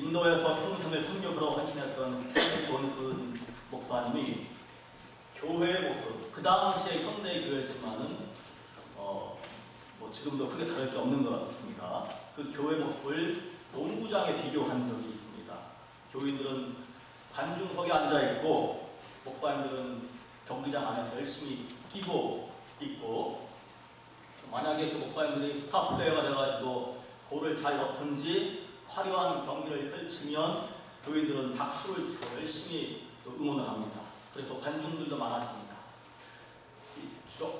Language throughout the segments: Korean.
인도에서 평생을 선교사로 헌신했던 스탠리 존슨 목사님이 교회의 모습, 그 당시에 현대 교회지만은 지금도 크게 다를 게 없는 것 같습니다. 그 교회 모습을 농구장에 비교한 적이 있습니다. 교인들은 관중석에 앉아 있고 목사님들은 경기장 안에서 열심히 뛰고 있고, 만약에 그 목사님들이 스타 플레이어가 돼가지고 골을 잘 넣든지 화려한 경기를 펼치면 교인들은 박수를 치고 열심히 응원을 합니다. 그래서 관중들도 많아집니다.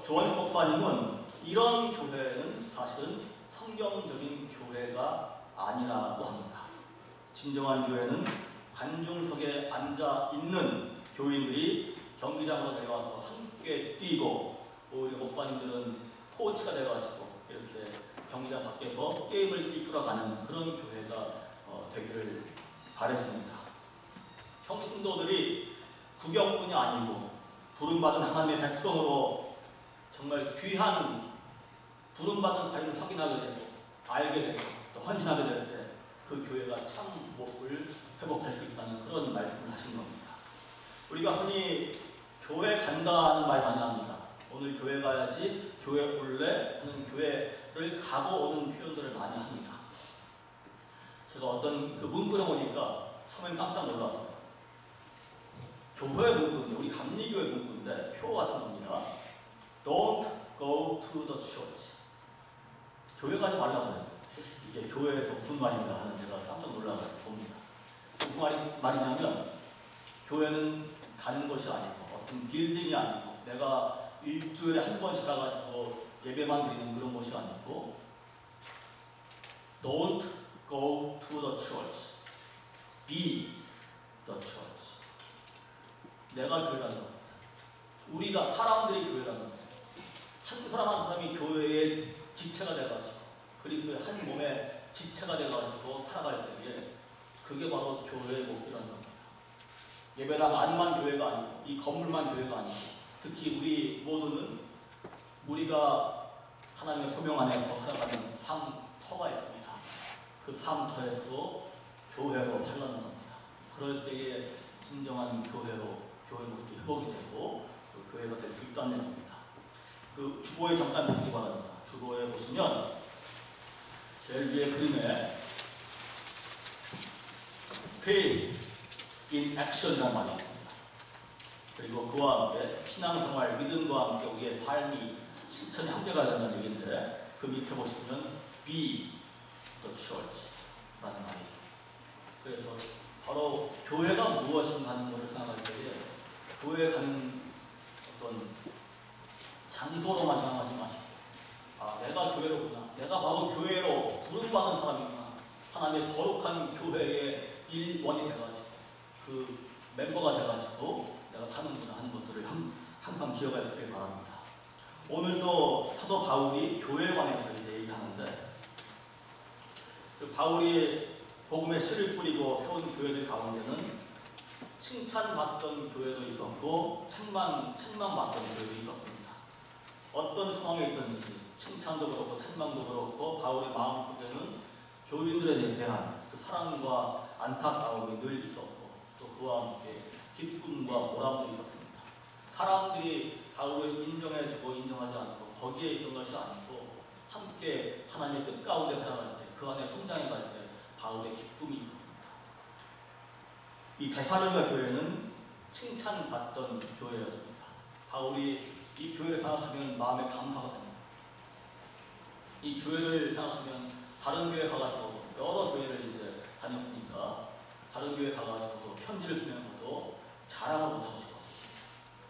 조원수 목사님은 이런 교회는 사실은 성경적인 교회가 아니라고 합니다. 진정한 교회는 관중석에 앉아 있는 교인들이 경기장으로 내려와서 함께 뛰고, 오히려 목사님들은 코치가 돼가지고 이렇게 경기장 밖에서 게임을 이끌어가는 그런 교회가 되기를 바랬습니다. 평신도들이 구경꾼이 아니고 부름받은 하나님의 백성으로 정말 귀한 부름받은 사실을 확인하게 되고 알게 되고 또 헌신하게 될 때 그 교회가 참 모습을 회복할 수 있다는 그런 말씀을 하신 겁니다. 우리가 흔히 교회 간다 하는 말 많이 합니다. 오늘 교회 가야지, 교회 올래 하는 교회를 가고 오는 표현들을 많이 합니다. 제가 어떤 그 문구를 보니까 처음엔 깜짝 놀랐어요. 교회 문구인데, 우리 감리교회 문구인데 표 같은 겁니다. Don't go to the church. 교회 가지 말라고 해요. 이게 교회에서 무슨 말인가 하는 제가 깜짝 놀라가지고 봅니다. 무슨 말이냐면, 교회는 가는 것이 아니고 어떤 빌딩이 아니고 내가 일주일에 한 번씩 가가지고 예배만 드리는 그런 것이 아니고, Don't go to the church. Be the church. 내가 교회라는 겁니다. 우리가 사람들이 교회라는 겁니다. 한 사람 한 사람이 교회의 지체가 돼가지고 그리스도의 한 몸의 지체가 돼가지고 살아갈 때에 그게 바로 교회의 모습이라는 겁니다. 예배당 안만 교회가 아니고 이 건물만 교회가 아니고, 특히 우리 모두는 우리가 하나님의 소명 안에서 살아가는 삶터가 있습니다. 그 삶터에서도 교회로 살라는 겁니다. 그럴 때에 진정한 교회 모습이 회복이 되고 그 교회가 될 수 있다는 얘기입니다. 그 주보에 잠깐 보시기 바랍니다. 주보에 보시면 제일 위에 그림에 Faith in Action이라는 말이 있습니다. 그리고 그와 함께 신앙생활, 믿음과 함께 우리의 삶이 실천이 함께가 된다는 얘기인데, 그 밑에 보시면 Be the Church라는 말이 있습니다. 그래서 바로 교회가 무엇인가 하는 것을 생각할 때에 교회에 가는 어떤 장소로만 생각하지 마시고, 내가 교회로구나, 내가 바로 교회로 부름받은 사람이구나, 하나님의 거룩한 교회의 일원이 돼가지고 그 멤버가 돼가지고 내가 사는구나 하는 것들을 항상 기억할 수 있길 바랍니다. 오늘도 사도 바울이 교회에 관해서 이제 얘기하는데, 그 바울이 복음의 씨를 뿌리고 세운 교회들 가운데는 칭찬받던 교회도 있었고 책망받던 교회도 있었습니다. 어떤 상황에 있든지 칭찬도 그렇고 책망도 그렇고 바울의 마음속에는 교인들에 대한 그 사랑과 안타까움이 늘 있었고, 또 그와 함께 기쁨과 보람도 있었습니다. 사람들이 바울을 인정해주고 인정하지 않고 거기에 있던 것이 아니고, 함께 하나님의 뜻 가운데 살아갈 때, 그 안에 성장해 갈 때 바울의 기쁨이 있었습니다. 이 데살로니가 교회는 칭찬받던 교회였습니다. 바울이 이 교회를 생각하면 마음에 감사가 생깁니다. 이 교회를 생각하면 다른 교회 가가지고 여러 교회를 이제 다녔으니까 다른 교회 가가지고 편지를 쓰면서도 자랑을 못하고 싶어서,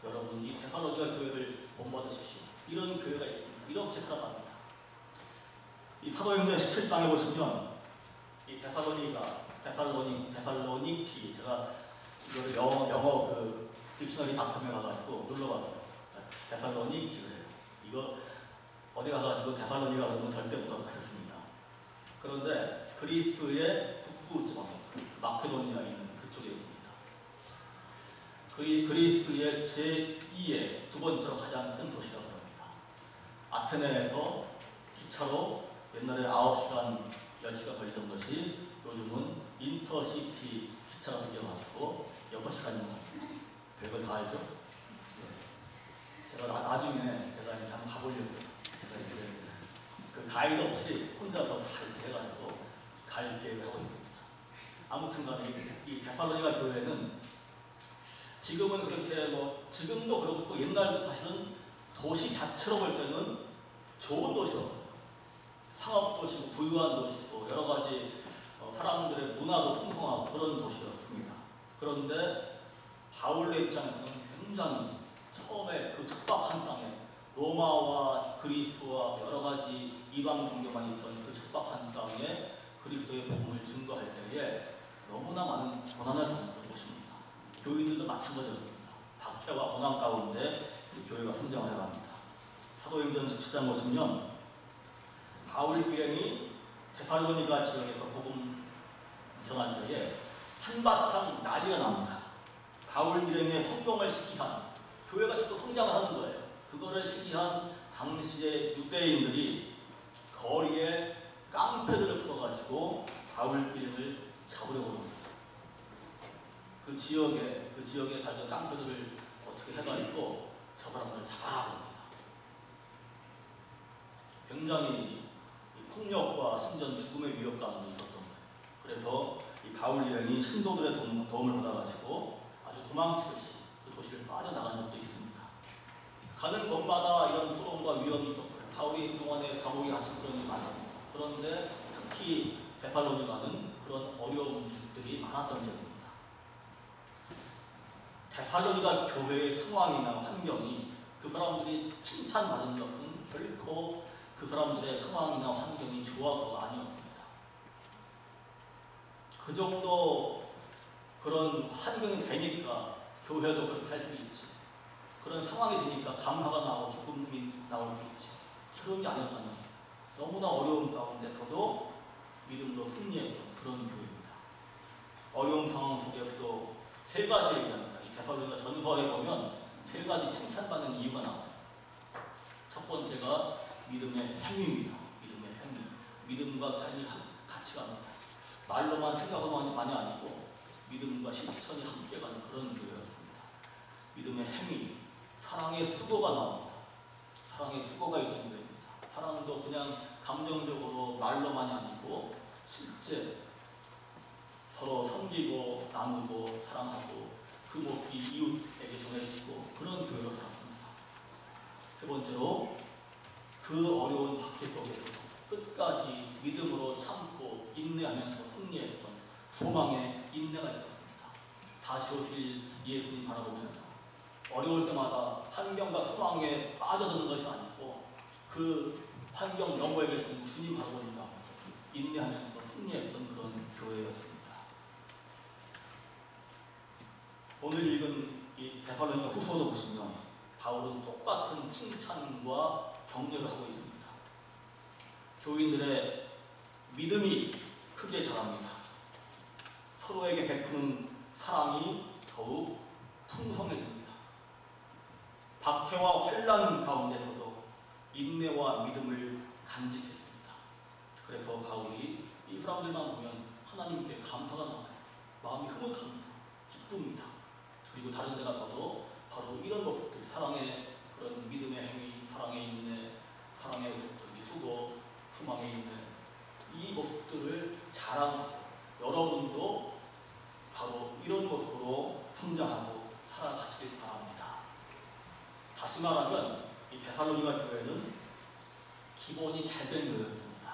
여러분 이 데살로니가 교회를 본받으십시오, 이런 교회가 있습니다. 이렇게 살아갑니다. 이 사도행전 17장에 보시면 이 데살로니키, 제가 이걸 영어 그 딕셔너리 닷컴에 가가지고 눌러봤어요. 데살로니키를, 이거 어디 가가지고 데살로니가 그러면 절대 못 알아듣습니다. 그런데 그리스의 북부 지방에서 마케도니아 있는 그쪽에 있습니다. 그리스의 제2의 두 번째로 가장 큰 도시라고 합니다. 아테네에서 기차로 옛날에 9시간, 10시간 걸리던 것이 요즘은 인터시티 기차가 생겨가지고 6시간이면 갑니다. 별걸 다 알죠? 네. 제가 나중에 제가 이제 한번 가보려고요. 제가 이제 그 가이드 없이 혼자서 다 이렇게 해가지고 갈 계획을 하고 있습니다. 아무튼 간에 이 데살로니가 교회는 지금은 그렇게 지금도 그렇고 옛날도 사실은 도시 자체로 볼 때는 좋은 도시였어요. 상업도시고 부유한 도시고 여러 가지 사람들의 문화도 풍성하고 그런 도시였습니다. 그런데 바울의 입장에서는 굉장히 처음에 그 척박한 땅에 로마와 그리스와 여러 가지 이방 종교만 있던 그 척박한 땅에 그리스도의 복음을 증거할 때에 너무나 많은 고난을 당했던 것입니다. 교인들도 마찬가지였습니다. 박해와 고난 가운데 교회가 성장을 해갑니다. 사도행전 17장 보시면 바울 일행이 데살로니가 지역에서 복음 전할 때에 한바탕 난리가 납니다. 바울 일행의 성공을 시기한 교회가 자꾸 성장을 하는 거예요. 그거를 시기한 당시의 유대인들이 거리에 깡패들을 풀어가지고 바울 일행을 잡으려고 합니다. 그 지역에 살던 깡패들을 어떻게 해가지고 저 사람을 잡아라고 합니다. 굉장히 폭력과 심지어 죽음의 위협 가운데 있었던 거예요. 그래서 이 바울 일행이 신도들의 도움을 받아가지고 아주 도망치듯이 그 도시를 빠져나간 적도 있습니다. 가는 곳마다 이런 소동과 위험이 있었어요. 바울이 그동안에 감옥에 갇힌 그런 일이 많습니다. 그런데 특히 데살로니가는 그런 어려움들이 많았던 지역입니다. 데살로니가 교회의 상황이나 환경이 그 사람들이 칭찬받은 것은 결코 그 사람들의 상황이나 환경이 좋아서가 아니었습니다. 그 정도 그런 환경이 되니까 교회도 그렇게 할 수 있지. 그런 상황이 되니까 감사가 나오고 기쁨이 나올 수 있지. 그런 게 아니었다는 거예요. 너무나 어려운 가운데서도 믿음으로 승리했던 그런 교회입니다. 어려운 상황 속에서도 세 가지 얘기합니다. 이 데살로니가 전서에 보면 세 가지 칭찬받는 이유가 나와요. 첫 번째가 믿음의 행위입니다. 믿음의 행위. 믿음과 삶이 같이 갑니다. 말로만 생각하만이 아니고 믿음과 실천이 함께 가는 그런 교회였습니다. 믿음의 행위, 사랑의 수고가 나옵니다. 사랑의 수고가 있던 교회입니다. 사랑도 그냥 감정적으로 말로만이 아니고 실제 서로 섬기고 나누고 사랑하고 그 모습이 이웃에게 전해지고 그런 교회로 살았습니다. 세 번째로 그 어려운 박해 속에서도 끝까지 믿음으로 참고 인내하면서 승리했던 소망의 인내가 있었습니다. 다시 오실 예수님 바라보면서 어려울 때마다 환경과 상황에 빠져드는 것이 아니고 그 환경 너머에 계신 주님 바라보니까 인내하면서 승리했던 그런 교회였습니다. 오늘 읽은 이 데살로니가 후서도 보시면 바울은 똑같은 칭찬과 격려를 하고 있습니다. 교인들의 믿음이 크게 자랍니다. 서로에게 베푸는 사랑이 더욱 풍성해집니다. 박해와 환난 가운데서도 인내와 믿음을 간직했습니다. 그래서 바울이 이 사람들만 보면 하나님께 감사가 나와요. 마음이 흐뭇합니다. 기쁩니다. 그리고 다른 데 가서도 바로 이런 모습들, 사랑의 그런 믿음의 행위, 사랑의 인내, 사랑의 수고, 소망의 인내, 이 모습들을 자랑하고 여러분도 바로 이런 모습으로 성장하고 살아가시길 바랍니다. 다시 말하면 이 데살로니가 교회는 기본이 잘된 교회였습니다.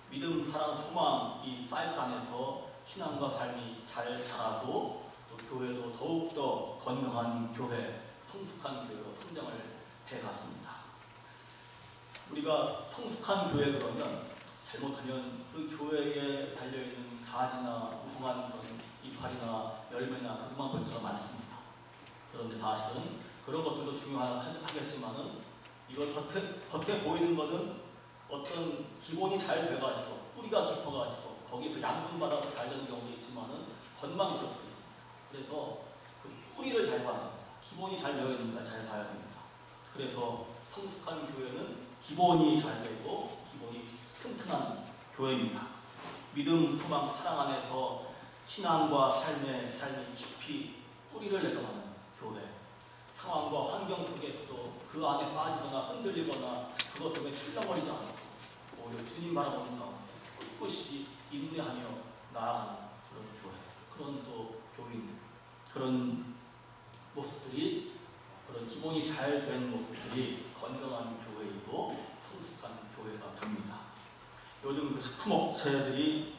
믿음, 사랑, 소망 이 사이클 안에서 신앙과 삶이 잘 자라고 또 교회도 더욱더 건강한 교회, 성숙한 교회로 성장을 해갔습니다. 우리가 성숙한 교회 그러면 잘못하면 그 교회에 달려있는 가지나 우승한 그런 이파리나 열매나 그것만 볼 때가 많습니다. 그런데 사실은 그런 것들도 중요하겠지만은 이거 겉에 보이는 것은 어떤 기본이 잘 돼가지고 뿌리가 깊어가지고 거기서 양분받아서 잘 되는 경우도 있지만은 겉만 그럴 수도 있습니다. 그래서 그 뿌리를 잘 봐야 됩니다. 기본이 잘 되어 있는가 잘 봐야 됩니다. 그래서 성숙한 교회는 기본이 잘 되고 기본이 튼튼한 교회입니다. 믿음, 소망, 사랑 안에서 신앙과 삶이 깊이 뿌리를 내려가는 교회. 상황과 환경 속에서도 그 안에 빠지거나 흔들리거나 그것 때문에 출렁거리지 않고 오히려 주님 바라보는 가운데 꿋꿋이 인내하며 나아가는 그런 교회, 그런 또 교인, 그런 모습들이, 그런 기본이 잘 된 모습들이 건강한 교회이고 성숙한 교회가 됩니다. 요즘 그 식품업체들이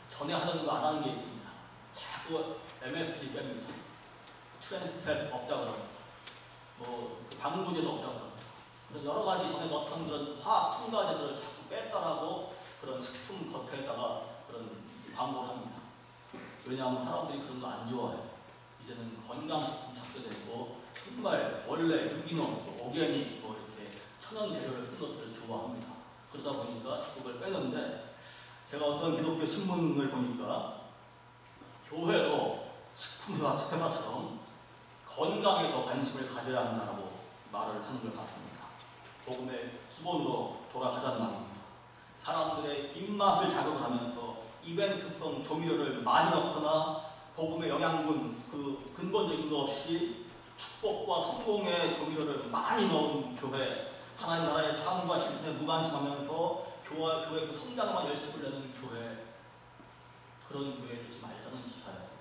전에 하던 거 안 하는 게 있습니다. 자꾸 MSG 뺍니다. 트랜스팹 없다 그럽니다. 그 방부제도 없다 그럽니다. 그런 여러 가지 전에 넣던 그런 화학 첨가제들을 자꾸 뺐다라고 그런 식품 겉에다가 그런 광고를 합니다. 왜냐하면 사람들이 그런 거 안 좋아해요. 이제는 건강식품 찾게 되고 정말 원래 유기농, 오게닉 이렇게 천연 재료를 쓴 것들을 좋아합니다. 그러다 보니까 자꾸 그걸 빼는데, 제가 어떤 기독교 신문을 보니까 교회도 식품회사처럼 건강에 더 관심을 가져야 한다고 말을 하는 걸 봤습니다. 복음의 기본으로 돌아가자는 말입니다. 사람들의 입맛을 자극하면서 이벤트성 조미료를 많이 넣거나 복음의 영양분, 그 근본적인 거 없이 축복과 성공의 조미료를 많이 넣은 교회, 하나님 나라의 삶과 실천에 무관심하면서 교회 그 성장만 열심히 내는 교회, 그런 교회 되지 말자는 기사였습니다.